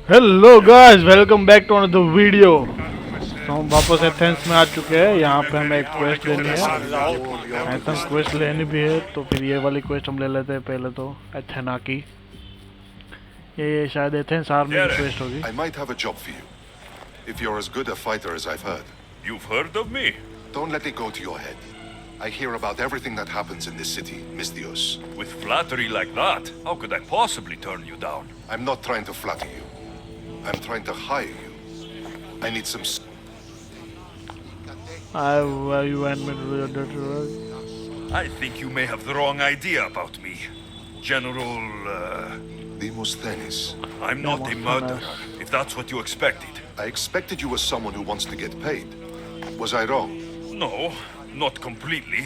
Hello guys, welcome back to another video. तो हम वापस एथेंस में आ चुके हैं। यहाँ पे हमें एक क्वेस्ट लेनी है। एथेंस क्वेस्ट लेनी भी है तो फिर ये वाली क्वेस्ट हम ले लेते हैं पहले तो। एथेना की ये शायद एथेंस आर्मी की क्वेस्ट होगी। I might have a job for you, if you're as good a fighter as I've heard. You've heard of me? Don't let it go to your head. I hear about everything that happens in this city, Mystios. With flattery like that, how could I possibly turn you down? I'm not trying to flatter you. I'm trying to hire you. I need some... You want me to do your dirty work? I think you may have the wrong idea about me. General, Demosthenes. I'm not a murderer, if that's what you expected. I expected you were someone who wants to get paid. Was I wrong? No, not completely.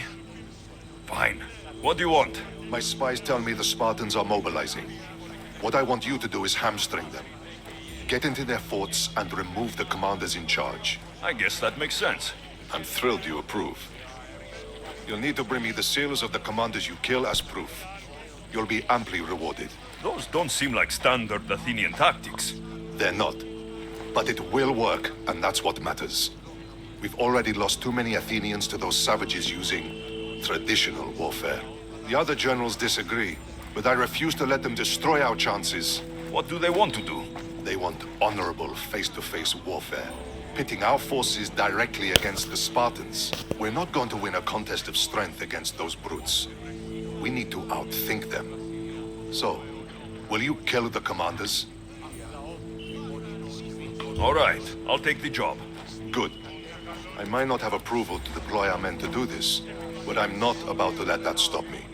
Fine. What do you want? My spies tell me the Spartans are mobilizing. What I want you to do is hamstring them. Get into their forts and remove the commanders in charge. I guess that makes sense. I'm thrilled you approve. You'll need to bring me the seals of the commanders you kill as proof. You'll be amply rewarded. Those don't seem like standard Athenian tactics. They're not. But it will work, and that's what matters. We've already lost too many Athenians to those savages using traditional warfare. The other generals disagree, but I refuse to let them destroy our chances. What do they want to do? They want honorable face-to-face warfare, pitting our forces directly against the Spartans. We're not going to win a contest of strength against those brutes. We need to outthink them. So, will you kill the commanders? All right, I'll take the job. Good. I might not have approval to deploy our men to do this, but I'm not about to let that stop me.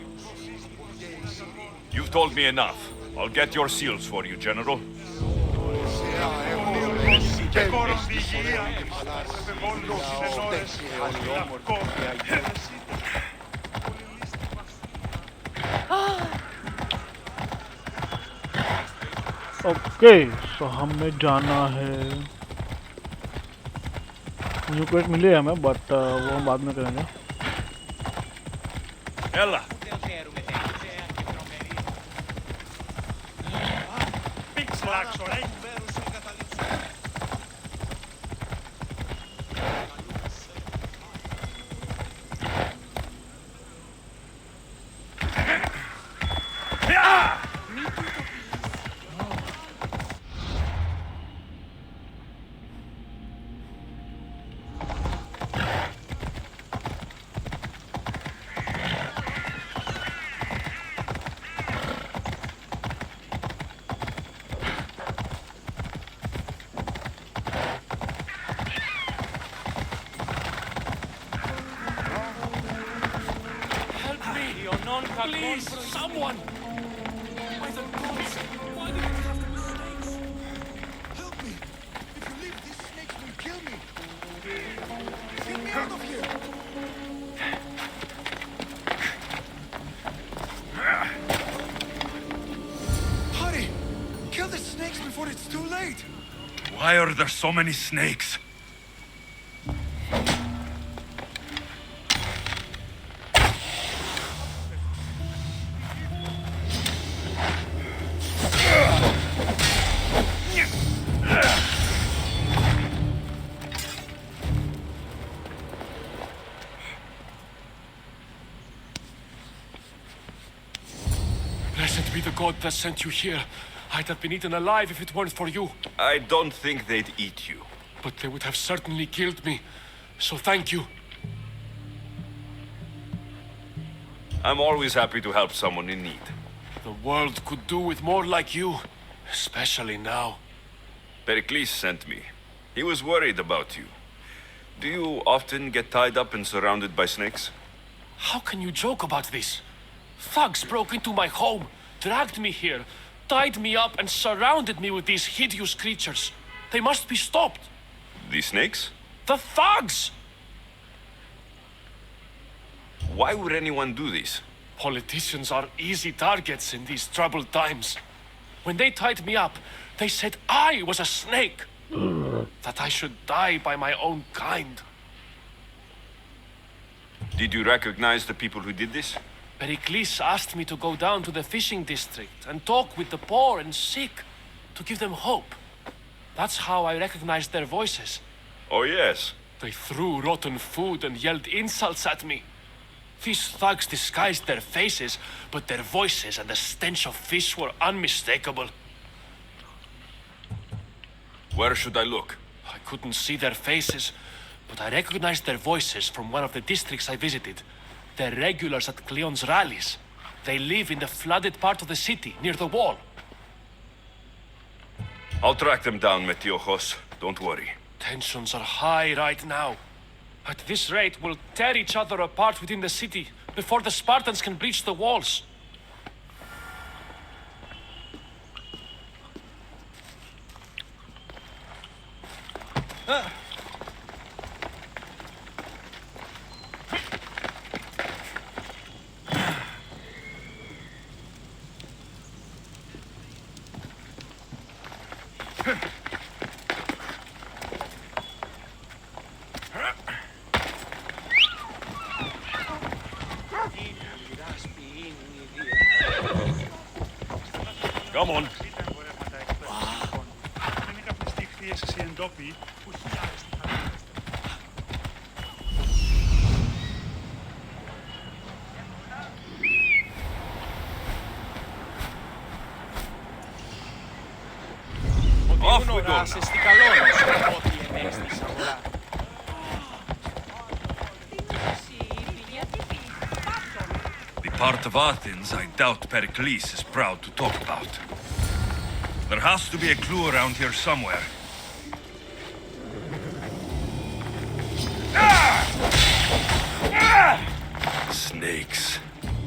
You've told me enough. I'll get your seals for you, General. Okay, so हमें जाना है। New quest मिली है हमें, but वो हम बाद में करेंगे। Ella. Please, someone! By the gods, why do you have to be snakes? Help me! If you leave, these snakes will kill me! Get me out of here! Hurry! Kill the snakes before it's too late! Why are there so many snakes? Blessed be the god that sent you here. I'd have been eaten alive if it weren't for you. I don't think they'd eat you. But they would have certainly killed me. So thank you. I'm always happy to help someone in need. The world could do with more like you. Especially now. Pericles sent me. He was worried about you. Do you often get tied up and surrounded by snakes? How can you joke about this? Thugs broke into my home, dragged me here, tied me up and surrounded me with these hideous creatures. They must be stopped. The snakes? The thugs! Why would anyone do this? Politicians are easy targets in these troubled times. When they tied me up, they said I was a snake. That I should die by my own kind. Did you recognize the people who did this? Pericles asked me to go down to the fishing district and talk with the poor and sick, to give them hope. That's how I recognized their voices. Oh, yes. They threw rotten food and yelled insults at me. These thugs disguised their faces, but their voices and the stench of fish were unmistakable. Where should I look? I couldn't see their faces, but I recognized their voices from one of the districts I visited. They're regulars at Cleon's rallies. They live in the flooded part of the city, near the wall. I'll track them down, Metiojos. Don't worry. Tensions are high right now. At this rate, we'll tear each other apart within the city before the Spartans can breach the walls. Come on. Δεν είχα πιστεί χθες εσύ εντόπιοι που χιλιάδες την χαρά. Off we go now. The part of Athens I doubt Pericles is proud to talk about. There has to be a clue around here somewhere. Snakes.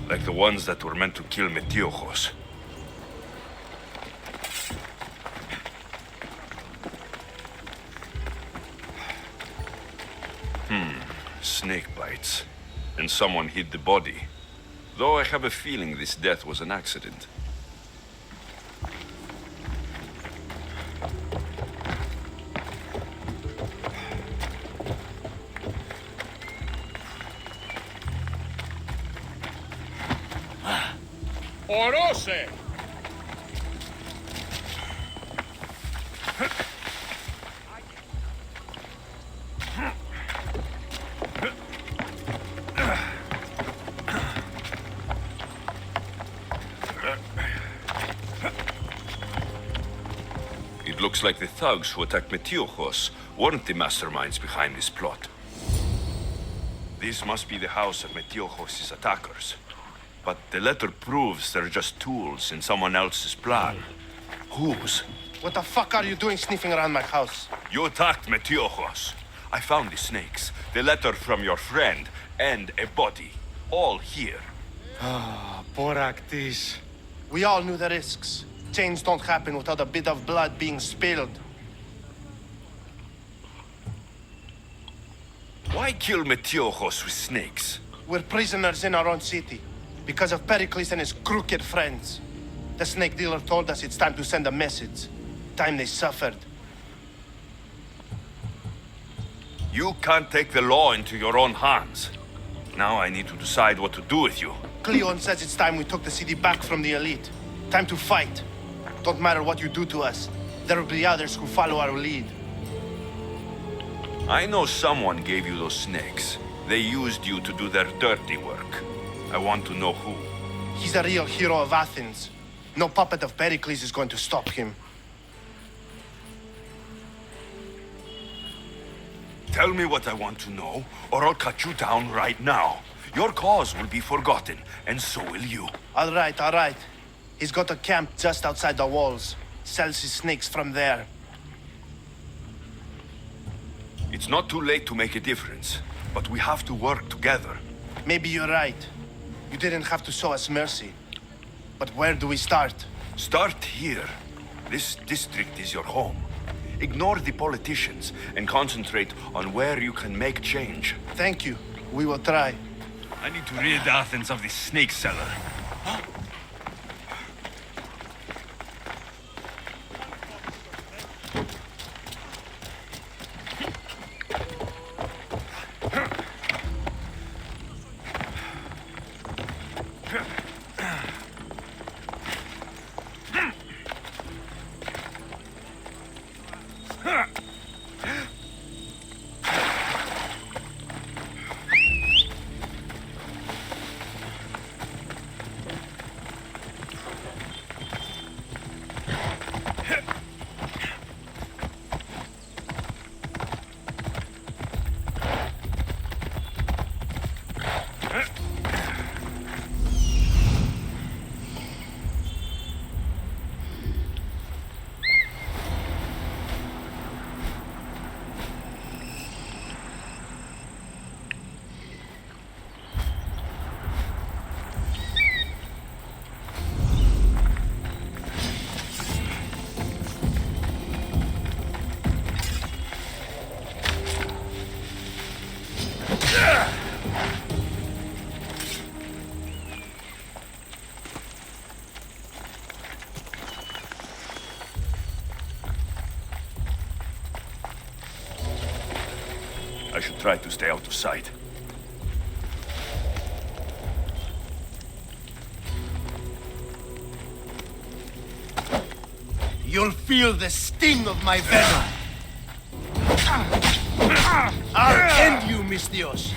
Like the ones that were meant to kill Metiojos. Snake bites. And someone hid the body. Though I have a feeling this death was an accident. Ορώσε! It looks like the thugs who attacked Metiojos weren't the masterminds behind this plot. This must be the house of Metiojos' attackers. But the letter proves they're just tools in someone else's plan. Whose? What the fuck are you doing sniffing around my house? You attacked Metiojos. I found the snakes, the letter from your friend, and a body. All here. Boraktis. We all knew the risks. Change don't happen without a bit of blood being spilled. Why kill Metiojos with snakes? We're prisoners in our own city. Because of Pericles and his crooked friends. The snake dealer told us it's time to send a message. Time they suffered. You can't take the law into your own hands. Now I need to decide what to do with you. Cleon says it's time we took the city back from the elite. Time to fight. Don't matter what you do to us. There will be others who follow our lead. I know someone gave you those snakes. They used you to do their dirty work. I want to know who. He's a real hero of Athens. No puppet of Pericles is going to stop him. Tell me what I want to know, or I'll cut you down right now. Your cause will be forgotten, and so will you. All right. He's got a camp just outside the walls. Sells his snakes from there. It's not too late to make a difference, but we have to work together. Maybe you're right. You didn't have to show us mercy. But where do we start? Start here. This district is your home. Ignore the politicians and concentrate on where you can make change. Thank you. We will try. I need to rid Athens of this snake seller. I should try to stay out of sight. You'll feel the sting of my venom. I'll end you, Mistios.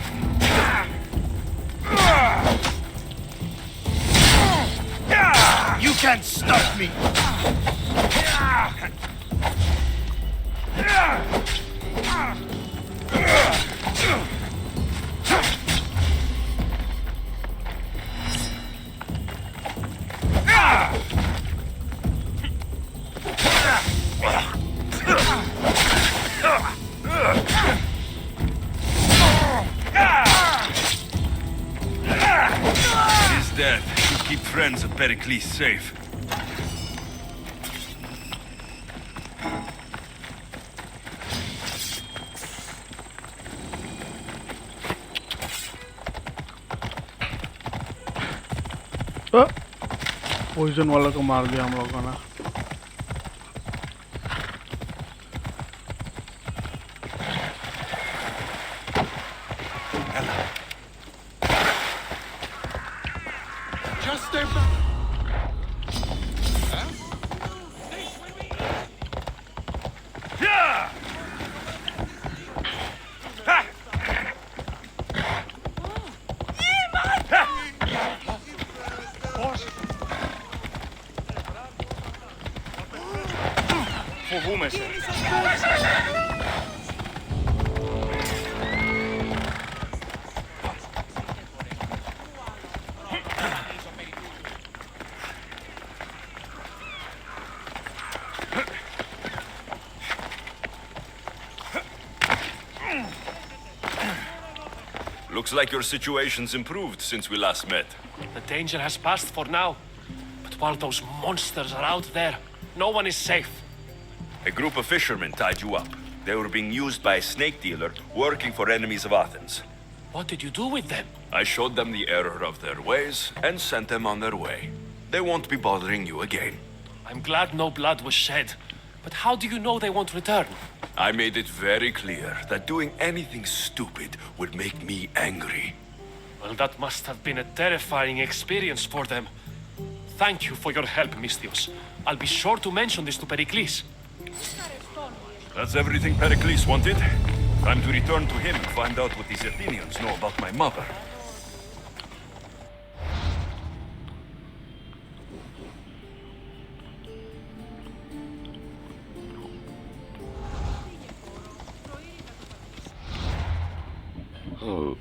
You can't stop me. His death should keep friends of Pericles safe. Poison वाला को मार दिया हम लोगों ने। Just stay back. Φοβούμαι σε. Looks like your situation's improved since we last met. The danger has passed for now. But while those monsters are out there, no one is safe. A group of fishermen tied you up. They were being used by a snake dealer working for enemies of Athens. What did you do with them? I showed them the error of their ways and sent them on their way. They won't be bothering you again. I'm glad no blood was shed. But how do you know they won't return? I made it very clear that doing anything stupid would make me angry. Well, that must have been a terrifying experience for them. Thank you for your help, Mistios. I'll be sure to mention this to Pericles. That's everything Pericles wanted. Time to return to him and find out what these Athenians know about my mother. Oh.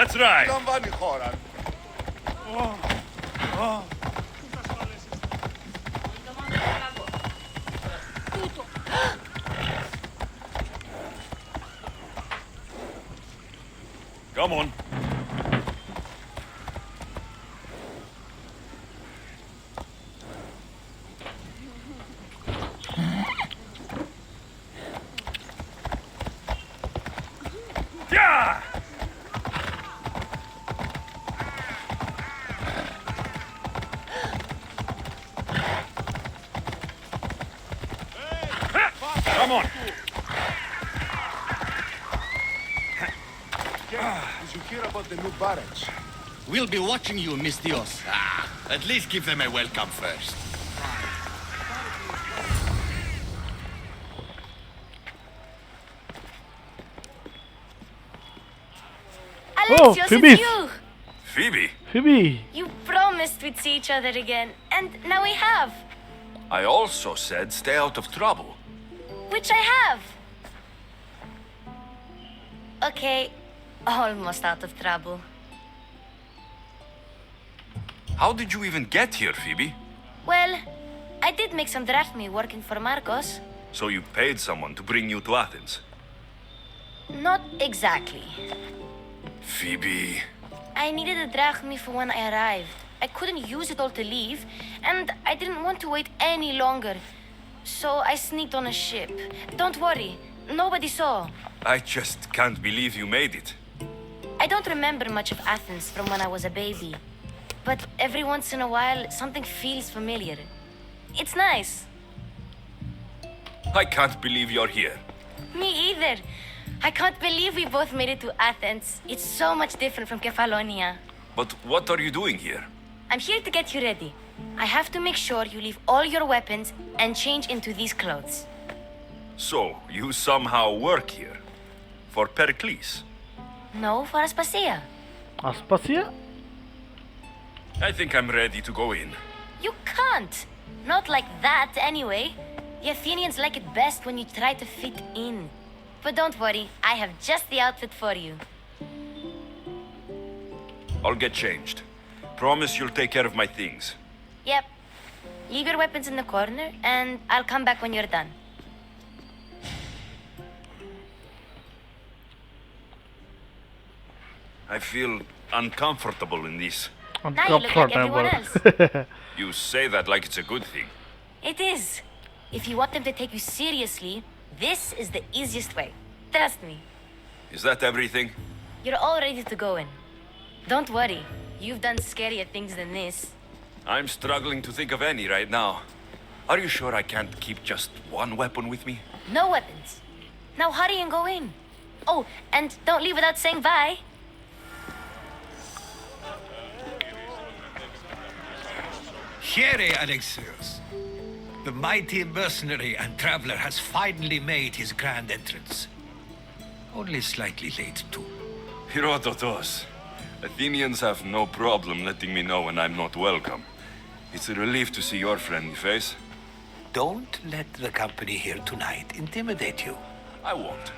Let's ride. Gamvani Horan. Come on. Yeah! Come on. Did you hear about the new barracks? We'll be watching you, Miss Dios. At least give them a welcome first. Oh, Alexios, Phoebe. it's you! Phoebe, Phoebe. You promised we'd see each other again, and now we have. I also said stay out of trouble. Which I have. Okay, almost out of trouble. How did you even get here, Phoebe? Well, I did make some drachmi working for Marcos. So you paid someone to bring you to Athens? Not exactly. Phoebe... I needed a drachmi for when I arrived. I couldn't use it all to leave, and I didn't want to wait any longer. So I sneaked on a ship. Don't worry, nobody saw. I just can't believe you made it. I don't remember much of Athens from when I was a baby. But every once in a while, something feels familiar. It's nice. I can't believe you're here. Me either. I can't believe we both made it to Athens. It's so much different from Kefalonia. But what are you doing here? I'm here to get you ready. I have to make sure you leave all your weapons and change into these clothes. So, you somehow work here? For Pericles? No, for Aspasia. Aspasia? I think I'm ready to go in. You can't. Not like that, anyway. The Athenians like it best when you try to fit in. But don't worry, I have just the outfit for you. I'll get changed. Promise you'll take care of my things. Yep. Leave your weapons in the corner, and I'll come back when you're done. I feel uncomfortable in this. Now you look like everyone Uncomfortable. You say that like it's a good thing. It is. If you want them to take you seriously, this is the easiest way. Trust me. Is that everything? You're all ready to go in. Don't worry. You've done scarier things than this. I'm struggling to think of any right now. Are you sure I can't keep just one weapon with me? No weapons. Now hurry and go in. Oh, and don't leave without saying bye. Here, Alexios. The mighty mercenary and traveler has finally made his grand entrance. Only slightly late, too. Herodotus. Athenians have no problem letting me know when I'm not welcome. It's a relief to see your friendly face. Don't let the company here tonight intimidate you. I won't.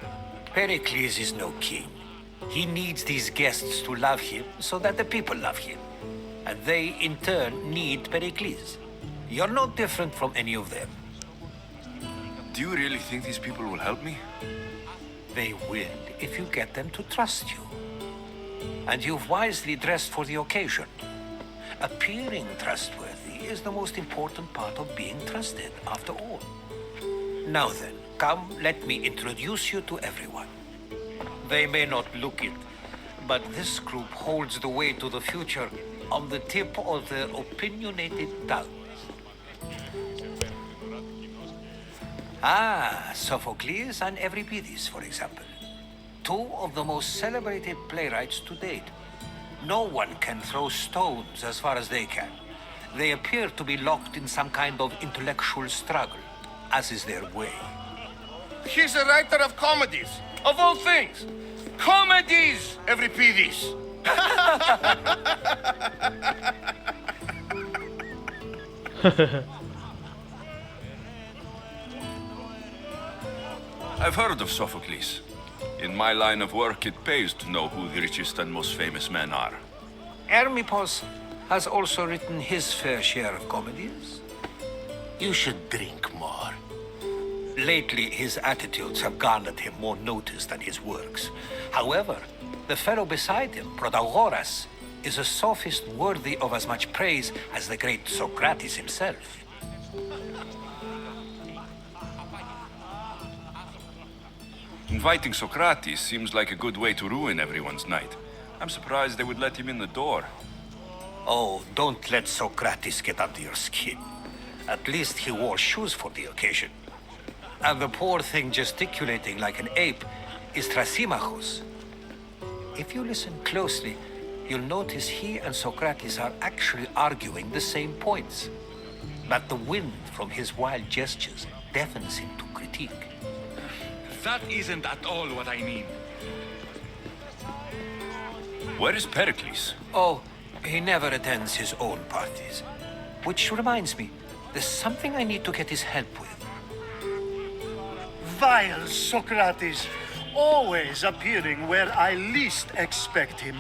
Pericles is no king. He needs these guests to love him so that the people love him. And they, in turn, need Pericles. You're no different from any of them. Do you really think these people will help me? They will if you get them to trust you. And you've wisely dressed for the occasion. Appearing trustworthy is the most important part of being trusted, after all. Now then, come, let me introduce you to everyone. They may not look it, but this group holds the way to the future on the tip of their opinionated tongues. Ah, Sophocles and Euripides, for example. Two of the most celebrated playwrights to date. No one can throw stones as far as they can. They appear to be locked in some kind of intellectual struggle, as is their way. He's a writer of comedies, of all things. Comedies, Euripides. I've heard of Sophocles. In my line of work, it pays to know who the richest and most famous men are. Hermippos has also written his fair share of comedies. You should drink more. Lately, his attitudes have garnered him more notice than his works. However, the fellow beside him, Protagoras, is a sophist worthy of as much praise as the great Socrates himself. Inviting Socrates seems like a good way to ruin everyone's night. I'm surprised they would let him in the door. Oh, don't let Socrates get under your skin. At least he wore shoes for the occasion. And the poor thing gesticulating like an ape is Thrasymachus. If you listen closely, you'll notice he and Socrates are actually arguing the same points. But the wind from his wild gestures deafens him to critique. That isn't at all what I mean. Where is Pericles? Oh, he never attends his own parties. Which reminds me, there's something I need to get his help with. Vile Socrates, always appearing where I least expect him.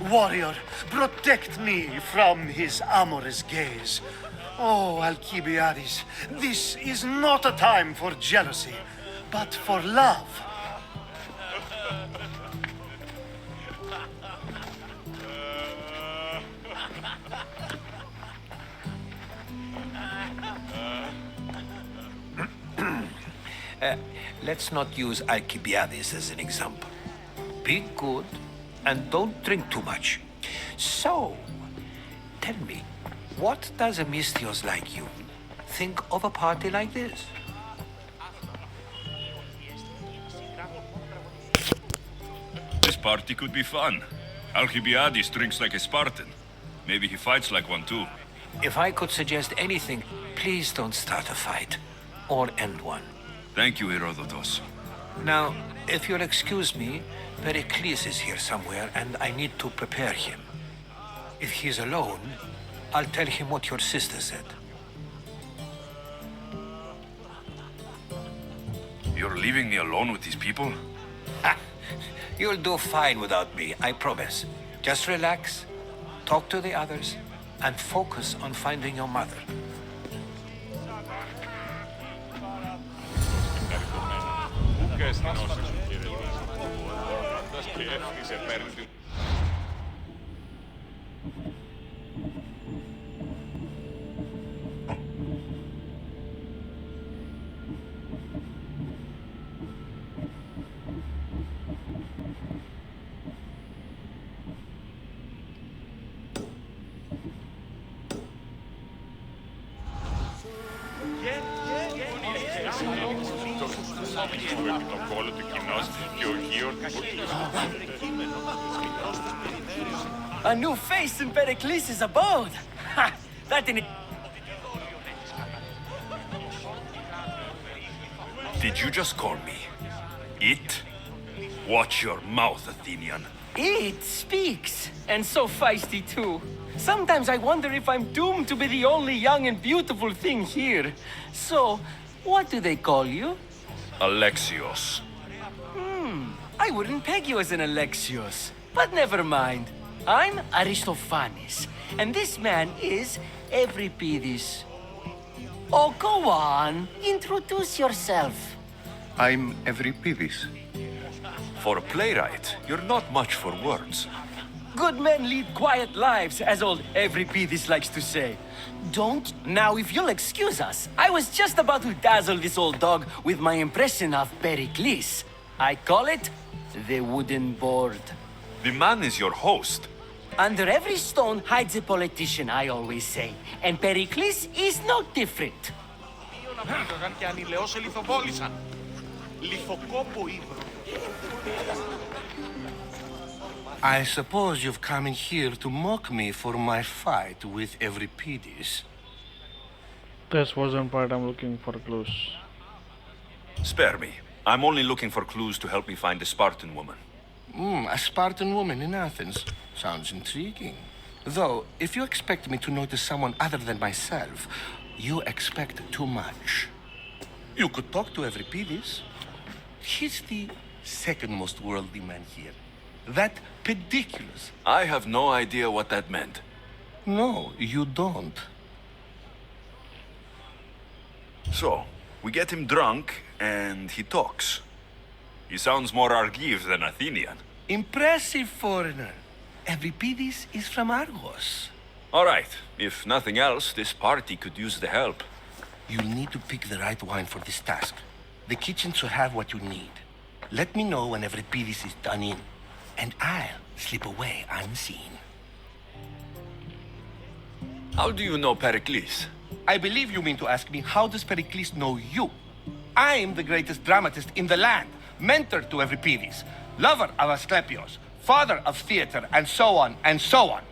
Warrior, protect me from his amorous gaze. Oh, Alcibiades, this is not a time for jealousy, but for love. Let's not use Alcibiades as an example. Be good and don't drink too much. So, tell me, what does a Misthios like you think of a party like this? This party could be fun. Alcibiades drinks like a Spartan. Maybe he fights like one too. If I could suggest anything, please don't start a fight or end one. Thank you, Herodotus. Now, if you'll excuse me, Pericles is here somewhere and I need to prepare him. If he's alone, I'll tell him what your sister said. You're leaving me alone with these people? Ha! You'll do fine without me, I promise. Just relax, talk to the others, and focus on finding your mother. A new face in Pericles' abode! Ha! That in it. Did you just call me it? Watch your mouth, Athenian. It speaks, and so feisty too. Sometimes I wonder if I'm doomed to be the only young and beautiful thing here. So, what do they call you? Alexios. I wouldn't peg you as an Alexios, but never mind. I'm Aristophanes, and this man is Euripides. Oh, go on. Introduce yourself. I'm Euripides. For a playwright, you're not much for words. Good men lead quiet lives, as old Euripides likes to say. Don't. Now, if you'll excuse us, I was just about to dazzle this old dog with my impression of Pericles. I call it the wooden board. The man is your host. Under every stone hides a politician, I always say. And Pericles is no different. I suppose you've come in here to mock me for my fight with Euripides. This wasn't part I'm looking for clues. Spare me. I'm only looking for clues to help me find a Spartan woman. A Spartan woman in Athens. Sounds intriguing. Though, if you expect me to notice someone other than myself, you expect too much. You could talk to Euripides. He's the second most worldly man here. That ridiculous. I have no idea what that meant. No, you don't. So, we get him drunk, and he talks. He sounds more Argive than Athenian. Impressive, foreigner. Euripides is from Argos. All right, if nothing else, this party could use the help. You'll need to pick the right wine for this task. The kitchen should have what you need. Let me know when Euripides is done in, and I'll slip away unseen. How do you know Pericles? I believe you mean to ask me, how does Pericles know you? I'm the greatest dramatist in the land, mentor to Euripides, lover of Asclepios, father of theater, and so on, and so on.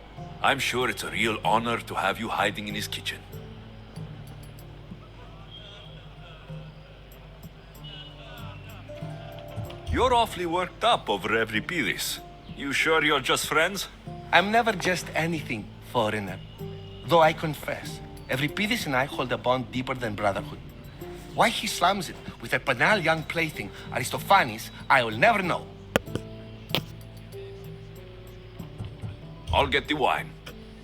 I'm sure it's a real honor to have you hiding in his kitchen. You're awfully worked up over Euripides. You sure you're just friends? I'm never just anything, foreigner. Though I confess, Euripides and I hold a bond deeper than brotherhood. Why he slams it with a banal young plaything, Aristophanes, I will never know. I'll get the wine.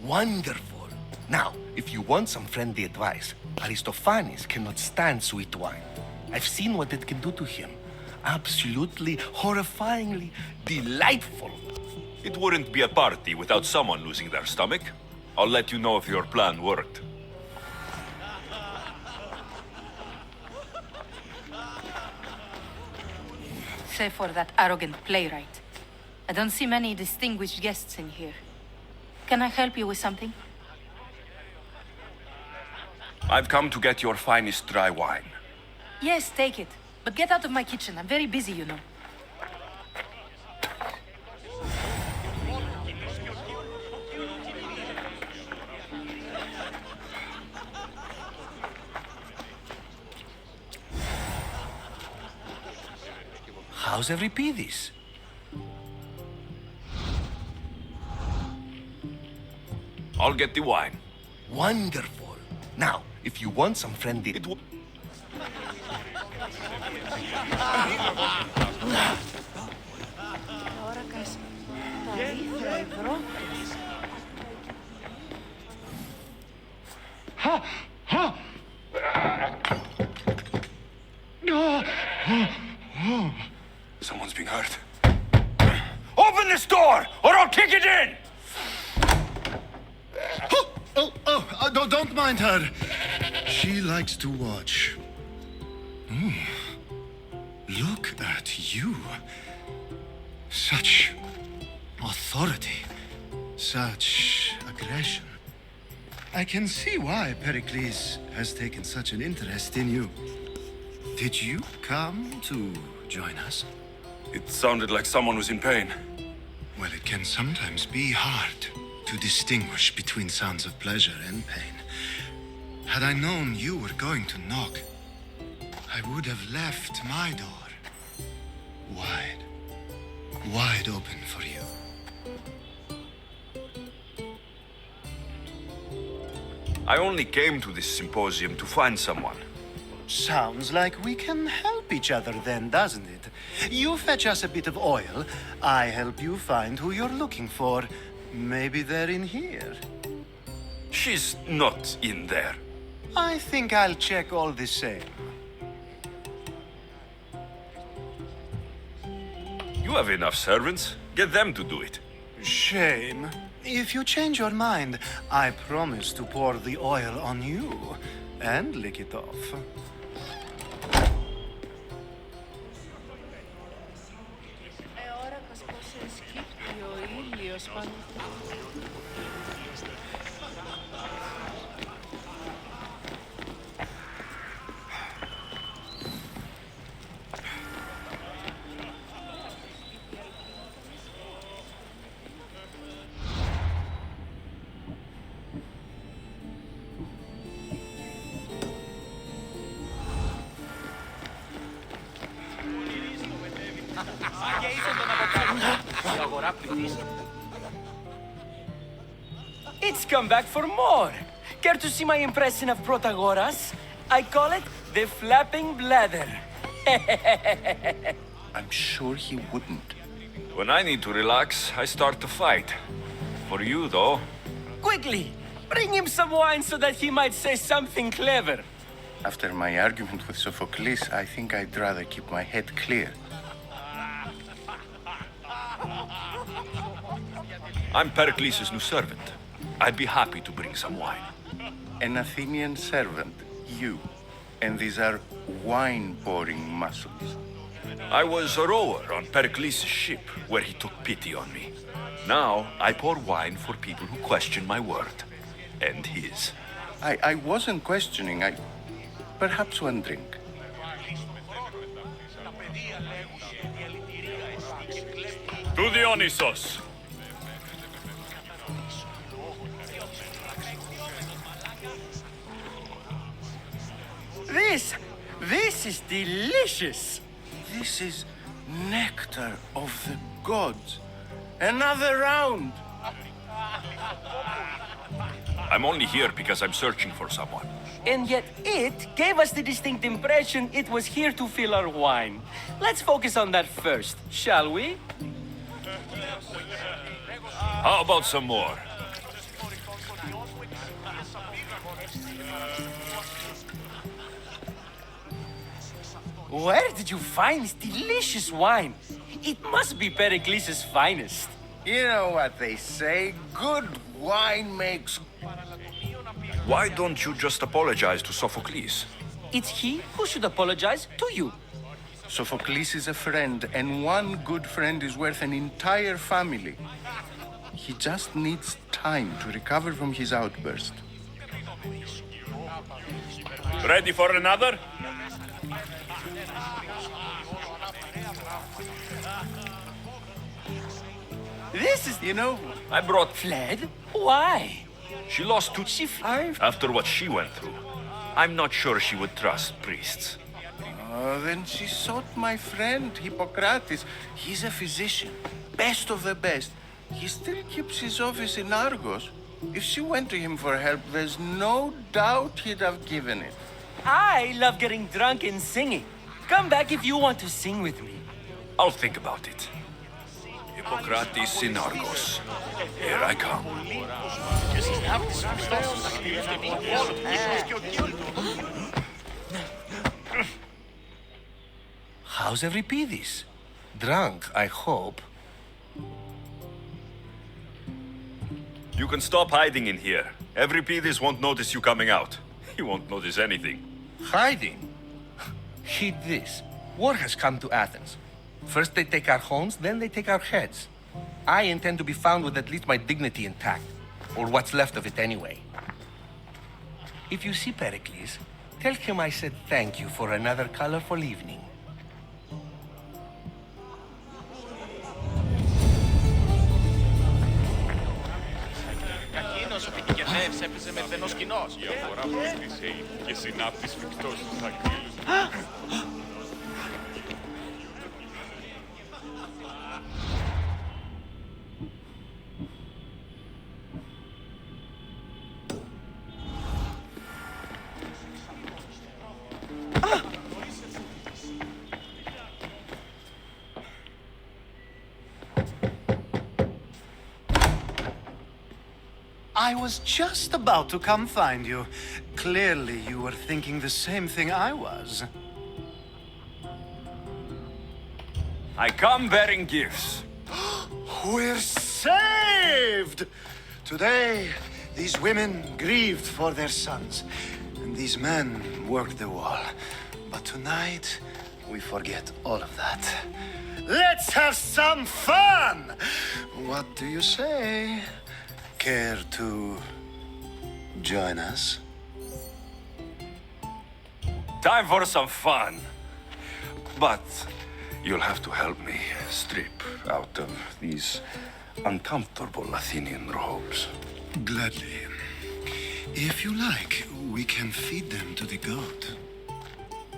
Wonderful. Now, if you want some friendly advice, Aristophanes cannot stand sweet wine. I've seen what it can do to him. Absolutely, horrifyingly delightful. It wouldn't be a party without someone losing their stomach. I'll let you know if your plan worked. Save for that arrogant playwright. I don't see many distinguished guests in here. Can I help you with something? I've come to get your finest dry wine. Yes, take it. But get out of my kitchen. I'm very busy, you know. How's Euripides? I'll get the wine. Wonderful. Now, if you want some friendly... Someone's being hurt. Open this door, or I'll kick it in! Don't mind her. She likes to watch. Look at you. Such authority. Such aggression. I can see why Pericles has taken such an interest in you. Did you come to join us? It sounded like someone was in pain. Well, it can sometimes be hard to distinguish between sounds of pleasure and pain. Had I known you were going to knock, I would have left my door wide open for you. I only came to this symposium to find someone. Sounds like we can help each other then, doesn't it? You fetch us a bit of oil, I help you find who you're looking for. Maybe they're in here. She's not in there. I think I'll check all the same. You have enough servants. Get them to do it. Shame. If you change your mind, I promise to pour the oil on you and lick it off. It's come back for more. Care to see my impression of Protagoras? I call it the flapping bladder. I'm sure he wouldn't. When I need to relax, I start to fight. For you, though. Quickly! Bring him some wine so that he might say something clever. After my argument with Sophocles, I think I'd rather keep my head clear. I'm Pericles' new servant. I'd be happy to bring some wine. An Athenian servant, you. And these are wine-pouring muscles. I was a rower on Pericles' ship, where he took pity on me. Now, I pour wine for people who question my word. And his. I wasn't questioning. Perhaps one drink. To Dionysos. This is delicious. This is nectar of the gods. Another round. I'm only here because I'm searching for someone. And yet it gave us the distinct impression it was here to fill our wine. Let's focus on that first, shall we? How about some more? Where did you find this delicious wine? It must be Pericles' finest. You know what they say, good wine makes... Why don't you just apologize to Sophocles? It's he who should apologize to you. Sophocles is a friend, and one good friend is worth an entire family. He just needs time to recover from his outburst. Ready for another? This is... You know... I brought... Fled? Why? She lost to Chief after what she went through. I'm not sure she would trust priests. Then she sought my friend, Hippocrates. He's a physician, best of the best. He still keeps his office in Argos. If she went to him for help, there's no doubt he'd have given it. I love getting drunk and singing. Come back if you want to sing with me. I'll think about it. Hippocrates in Argos. Here I come. How's Euripides? Drunk, I hope. You can stop hiding in here. Euripides won't notice you coming out. He won't notice anything. Hiding? Heed this. War has come to Athens. First they take our homes, then they take our heads. I intend to be found with at least my dignity intact. Or what's left of it anyway. If you see Pericles, tell him I said thank you for another colorful evening. Έπαιζε με ενός κοινός. Η αφορά βοήθησε και συνάπτεις φυκτός στους δακτύλους. I was just about to come find you. Clearly, you were thinking the same thing I was. I come bearing gifts. We're saved! Today, these women grieved for their sons, and these men worked the wall. But tonight, we forget all of that. Let's have some fun! What do you say? Care to join us? Time for some fun. But you'll have to help me strip out of these uncomfortable Athenian robes. Gladly. If you like, we can feed them to the god.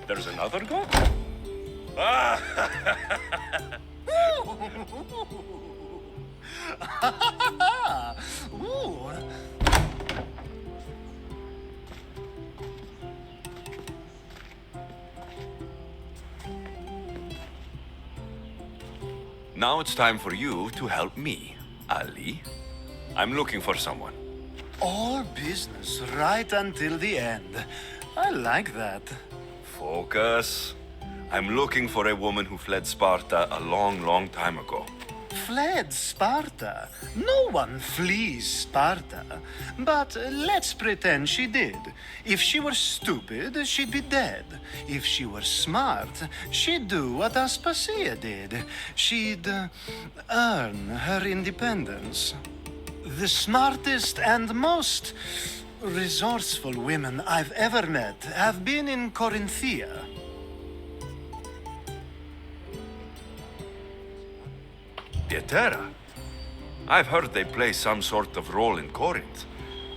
There's another god? Ooh. Now it's time for you to help me, Ali. I'm looking for someone. All business right until the end. I like that. Focus. I'm looking for a woman who fled Sparta a long, long time ago. Fled Sparta? No one flees Sparta. But let's pretend she did. If she were stupid, she'd be dead. If she were smart, she'd do what Aspasia did. She'd earn her independence. The smartest and most resourceful women I've ever met have been in Corinthia. Dietera? I've heard they play some sort of role in Corinth,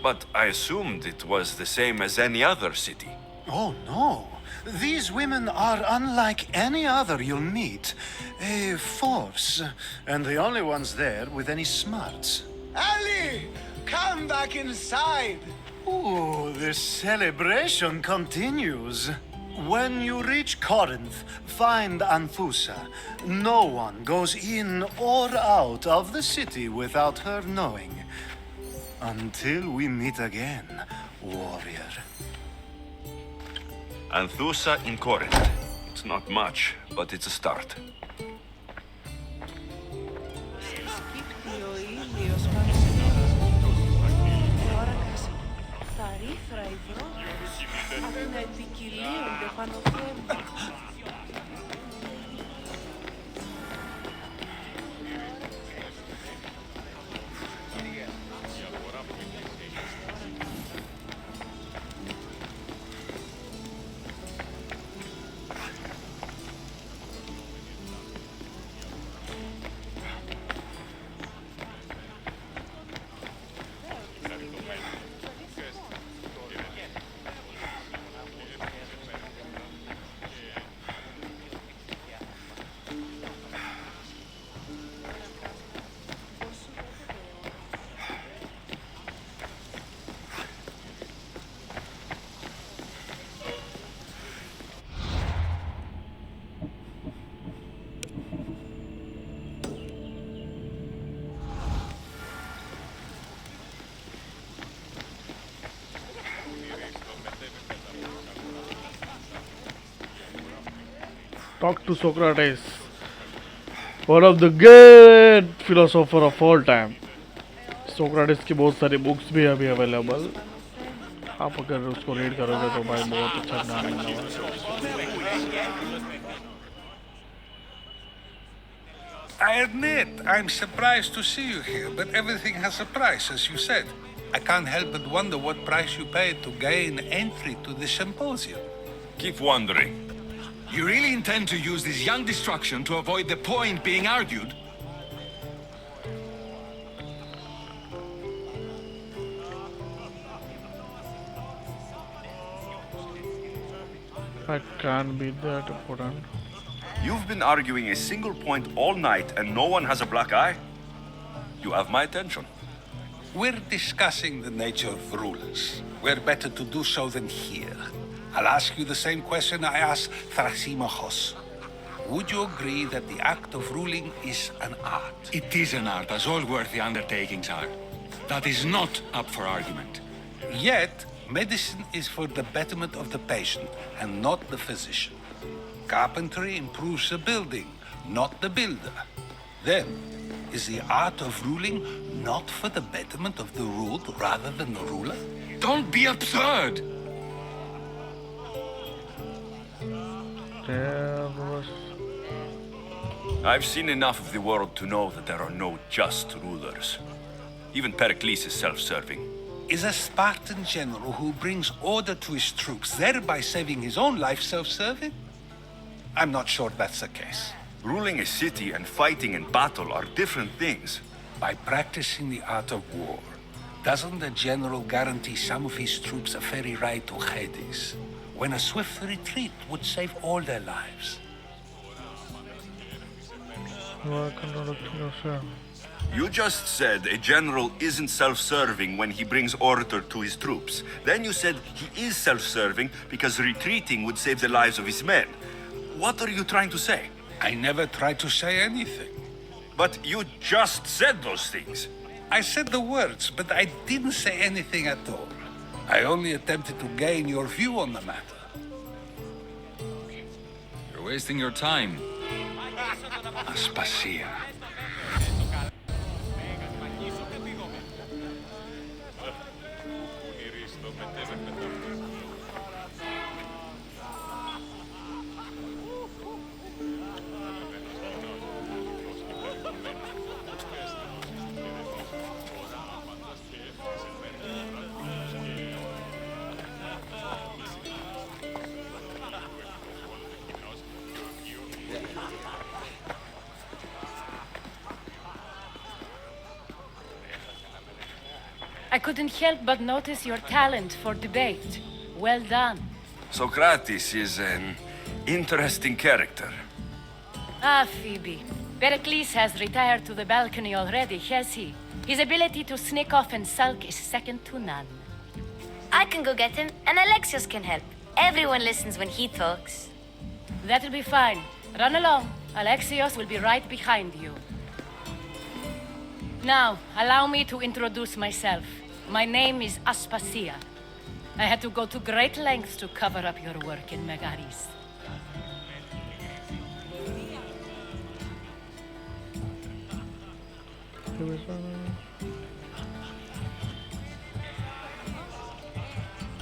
but I assumed it was the same as any other city. Oh, no. These women are unlike any other you'll meet. A force, and the only ones there with any smarts. Ali! Come back inside! Ooh, the celebration continues. When you reach Corinth, find Anthusa. No one goes in or out of the city without her knowing. Until we meet again, warrior. Anthusa in Corinth. It's not much, but it's a start. Talk to Socrates, one of the great philosopher of all time. Socrates की बहुत सारी books भी अभी available, आप अगर उसको read करोगे तो भाई बहुत अच्छा ज्ञान मिलने वाला है. I admit, I'm surprised to see you here, but everything has a price, as you said. I can't help but wonder what price you paid to gain entry to the symposium. Keep wondering. You really intend to use this young destruction to avoid the point being argued? I can't be that important. You've been arguing a single point all night and no one has a black eye? You have my attention. We're discussing the nature of rulers. Where better to do so than here? I'll ask you the same question I asked Thrasymachos. Would you agree that the act of ruling is an art? It is an art, as all worthy undertakings are. That is not up for argument. Yet, medicine is for the betterment of the patient and not the physician. Carpentry improves the building, not the builder. Then, is the art of ruling not for the betterment of the ruled rather than the ruler? Don't be absurd! I've seen enough of the world to know that there are no just rulers. Even Pericles is self-serving. Is a Spartan general who brings order to his troops, thereby saving his own life, self-serving? I'm not sure that's the case. Ruling a city and fighting in battle are different things. By practicing the art of war, doesn't the general guarantee some of his troops a ferry ride to Hades, when a swift retreat would save all their lives? You just said a general isn't self-serving when he brings order to his troops. Then you said he is self-serving because retreating would save the lives of his men. What are you trying to say? I never tried to say anything. But you just said those things. I said the words, but I didn't say anything at all. I only attempted to gain your view on the matter. You're wasting your time. Aspasia. I couldn't help but notice your talent for debate. Well done. Socrates is an interesting character. Ah, Phoebe. Pericles has retired to the balcony already, has he? His ability to sneak off and sulk is second to none. I can go get him, and Alexios can help. Everyone listens when he talks. That'll be fine. Run along. Alexios will be right behind you. Now, allow me to introduce myself. My name is Aspasia. I had to go to great lengths to cover up your work in Megaris.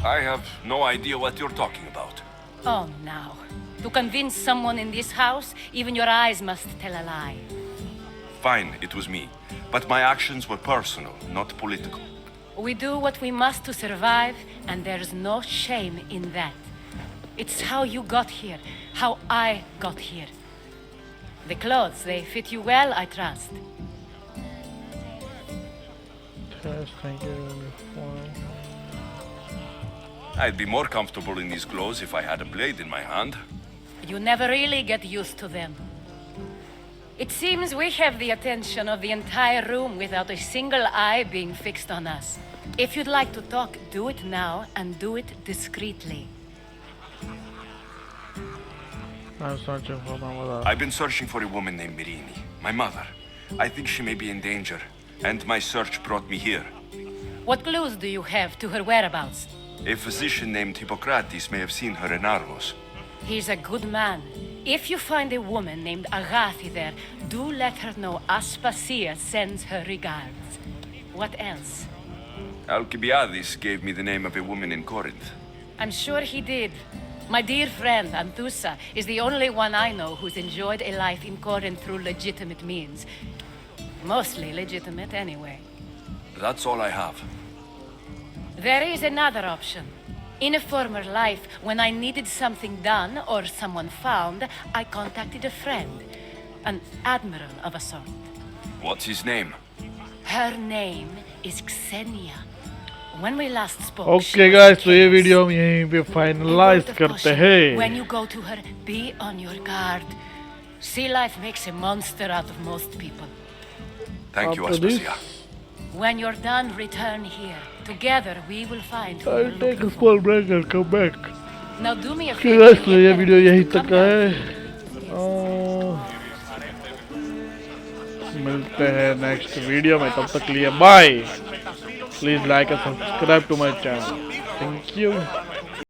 I have no idea what you're talking about. Oh, now. To convince someone in this house, even your eyes must tell a lie. Fine, it was me. But my actions were personal, not political. We do what we must to survive, and there's no shame in that. It's how you got here, how I got here. The clothes, they fit you well, I trust. Yes, thank you. I'd be more comfortable in these clothes if I had a blade in my hand. You never really get used to them. It seems we have the attention of the entire room without a single eye being fixed on us. If you'd like to talk, do it now, and do it discreetly. I'm searching for my mother. I've been searching for a woman named Mirini, my mother. I think she may be in danger, and my search brought me here. What clues do you have to her whereabouts? A physician named Hippocrates may have seen her in Argos. He's a good man. If you find a woman named Agathi there, do let her know Aspasia sends her regards. What else? Alcibiades gave me the name of a woman in Corinth. I'm sure he did. My dear friend, Anthusa, is the only one I know who's enjoyed a life in Corinth through legitimate means. Mostly legitimate, anyway. That's all I have. There is another option. In a former life, when I needed something done or someone found, I contacted a friend. An admiral of a sort. What's his name? Her name is Xenia. When we last spoke, Okay guys, तो ये video हम यहीं पे finalise करते हैं. when you go to her, be on your guard. Sea life makes a monster out of most people. Thank you, After this, Aspasia. When you're done, return here. Together, we will find who I'll you're take looking a for. small break and come back. Now do me a Okay favor. guys, तो ये video यहीं तक का है. मिलते हैं next video में, तब तक के लिए bye. Please like and subscribe to my channel. Thank you.